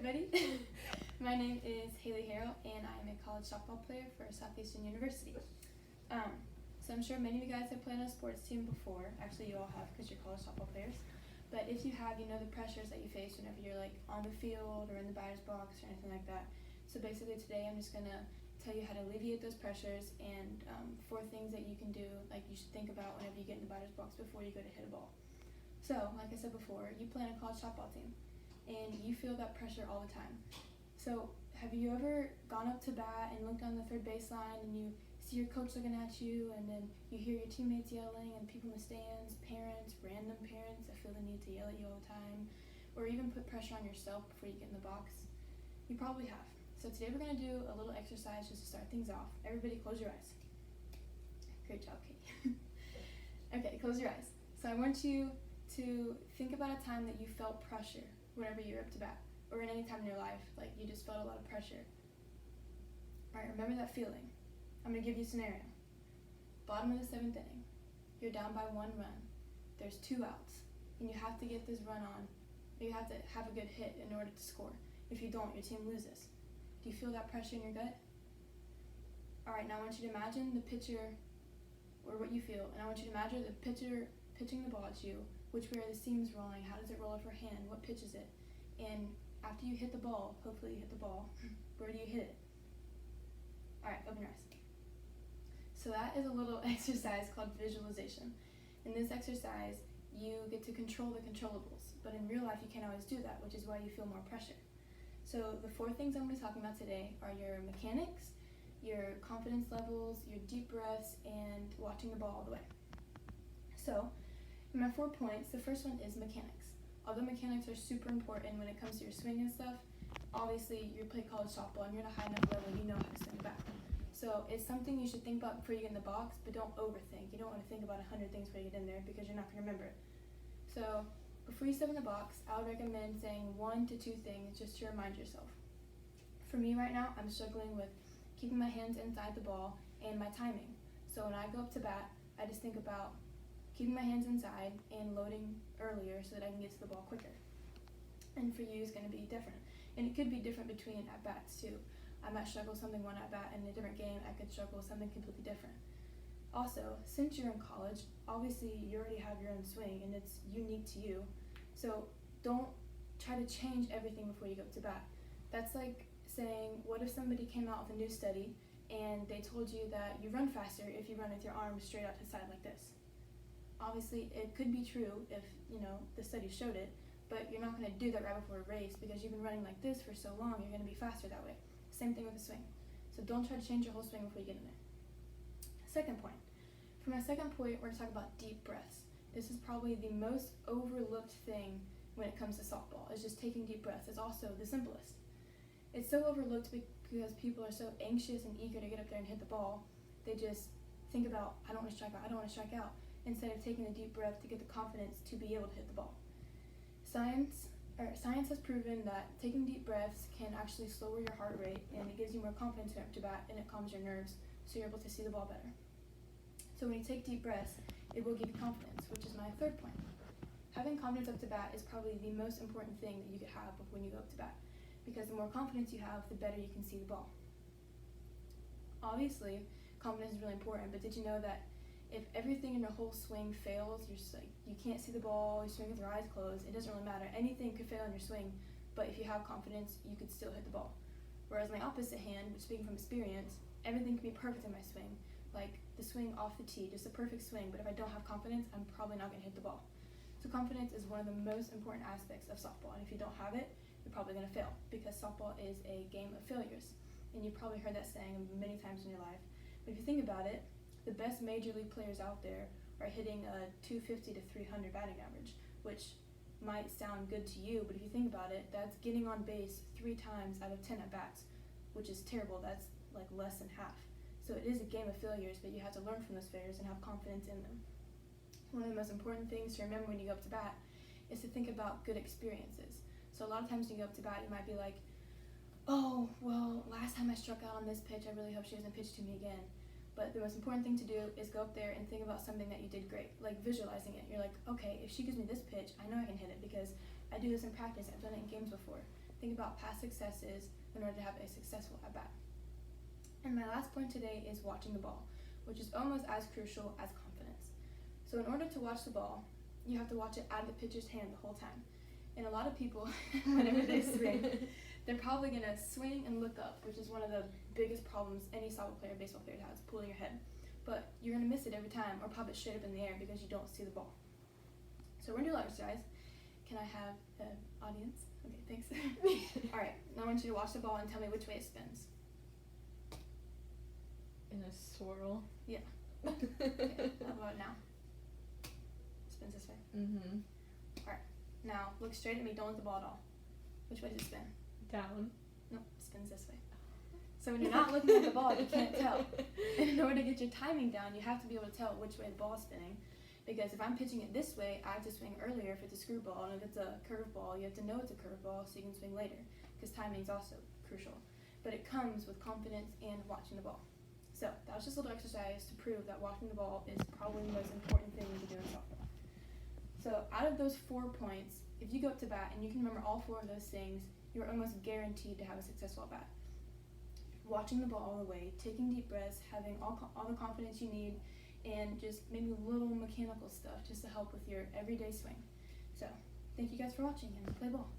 everybody. My name is Haley Harrell, and I'm a college softball player for Southeastern University. So I'm sure many of you guys have played on a sports team before. Actually, you all have because you're college softball players. But if you have, you know the pressures that you face whenever you're like on the field or in the batter's box or anything like that. So basically today I'm just going to tell you how to alleviate those pressures and 4 things that you can do, like you should think about whenever you get in the batter's box before you go to hit a ball. So, like I said before, you play on a college softball team and you feel that pressure all the time. So have you ever gone up to bat and looked on the third baseline and you see your coach looking at you, and then you hear your teammates yelling and people in the stands, parents, random parents that feel the need to yell at you all the time, or even put pressure on yourself before you get in the box? You probably have. So today we're going to do a little exercise just to start things off. Everybody close your eyes. Great job, Kate. Okay, close your eyes. So I want you to think about a time that you felt pressure whenever you were up to bat, or in any time in your life, like you just felt a lot of pressure. Alright, remember that feeling. I'm going to give you a scenario. Bottom of the 7th inning. You're down by 1 run. There's 2 outs. And you have to get this run on. Or you have to have a good hit in order to score. If you don't, your team loses. Do you feel that pressure in your gut? Alright, now I want you to imagine the pitcher, or what you feel, and I want you to imagine the pitcher pitching the ball at you. Which way are the seams rolling? How does it roll off her hand? What pitch is it? And after you hit the ball, hopefully you hit the ball, where do you hit it? Alright, open your eyes. So that is a little exercise called visualization. In this exercise, you get to control the controllables, but in real life you can't always do that, which is why you feel more pressure. So the 4 things I'm going to be talking about today are your mechanics, your confidence levels, your deep breaths, and watching the ball all the way. So, in my 4 points, the first one is mechanics. Although mechanics are super important when it comes to your swing and stuff, obviously you play college softball and you're at a high enough level, you know how to swing the bat. So it's something you should think about before you get in the box, but don't overthink. You don't want to think about 100 things before you get in there because you're not going to remember it. So before you step in the box, I would recommend saying 1 to 2 things just to remind yourself. For me right now, I'm struggling with keeping my hands inside the ball and my timing. So when I go up to bat, I just think about keeping my hands inside and loading earlier so that I can get to the ball quicker. And for you, it's going to be different. And it could be different between at-bats too. I might struggle with something one at-bat, and in a different game, I could struggle with something completely different. Also, since you're in college, obviously you already have your own swing, and it's unique to you. So don't try to change everything before you go up to bat. That's like saying, what if somebody came out with a new study, and they told you that you run faster if you run with your arms straight out to the side like this? Obviously, it could be true if, the study showed it, but you're not going to do that right before a race because you've been running like this for so long, you're going to be faster that way. Same thing with the swing. So don't try to change your whole swing before you get in there. Second point. For my second point, we're going to talk about deep breaths. This is probably the most overlooked thing when it comes to softball, is just taking deep breaths. It's also the simplest. It's so overlooked because people are so anxious and eager to get up there and hit the ball. They just think about, I don't want to strike out, I don't want to strike out, instead of taking a deep breath to get the confidence to be able to hit the ball. Science has proven that taking deep breaths can actually lower your heart rate, and it gives you more confidence up to bat, and it calms your nerves so you're able to see the ball better. So when you take deep breaths, it will give you confidence, which is my 3rd point. Having confidence up to bat is probably the most important thing that you could have when you go up to bat, because the more confidence you have, the better you can see the ball. Obviously, confidence is really important, but did you know that if everything in your whole swing fails, you're just like, you can't see the ball, you swing with your eyes closed, it doesn't really matter. Anything could fail in your swing, but if you have confidence, you could still hit the ball. Whereas my opposite hand, which speaking from experience, everything can be perfect in my swing. Like the swing off the tee, just a perfect swing, but if I don't have confidence, I'm probably not going to hit the ball. So confidence is one of the most important aspects of softball, and if you don't have it, you're probably going to fail, because softball is a game of failures. And you've probably heard that saying many times in your life. But if you think about it, the best major league players out there are hitting a 250 to 300 batting average, which might sound good to you, but if you think about it, that's getting on base 3 times out of 10 at-bats, which is terrible. That's like less than half. So it is a game of failures, but you have to learn from those failures and have confidence in them. One of the most important things to remember when you go up to bat is to think about good experiences. So a lot of times when you go up to bat, you might be like, oh, well, last time I struck out on this pitch, I really hope she doesn't pitch to me again. But the most important thing to do is go up there and think about something that you did great, like visualizing it. You're like, okay, if she gives me this pitch, I know I can hit it because I do this in practice. I've done it in games before. think about past successes in order to have a successful at-bat. And my last point today is watching the ball, which is almost as crucial as confidence. So in order to watch the ball, you have to watch it out of the pitcher's hand the whole time. And a lot of people, whenever they swing, they're probably going to swing and look up, which is one of the biggest problems any softball player, baseball player has, pulling your head. But you're going to miss it every time or pop it straight up in the air because you don't see the ball. So we're going to do a little exercise. Can I have the audience? Okay, thanks. All right, now I want you to watch the ball and tell me which way it spins. In a swirl. Yeah. Okay, how about now? Spins this way. Mm-hmm. Alright, now look straight at me, don't let the ball at all. Which way does it spin? Down. Nope, spins this way. So when you're not looking at the ball, you can't tell. And in order to get your timing down, you have to be able to tell which way the ball is spinning. Because if I'm pitching it this way, I have to swing earlier if it's a screwball, and if it's a curveball, you have to know it's a curveball so you can swing later. Because timing is also crucial. But it comes with confidence and watching the ball. So that was just a little exercise to prove that watching the ball is probably the most important thing you can do in softball. So out of those 4 points, if you go up to bat and you can remember all 4 of those things, you're almost guaranteed to have a successful at bat. Watching the ball all the way, taking deep breaths, having all the confidence you need, and just maybe little mechanical stuff just to help with your everyday swing. So thank you guys for watching and play ball.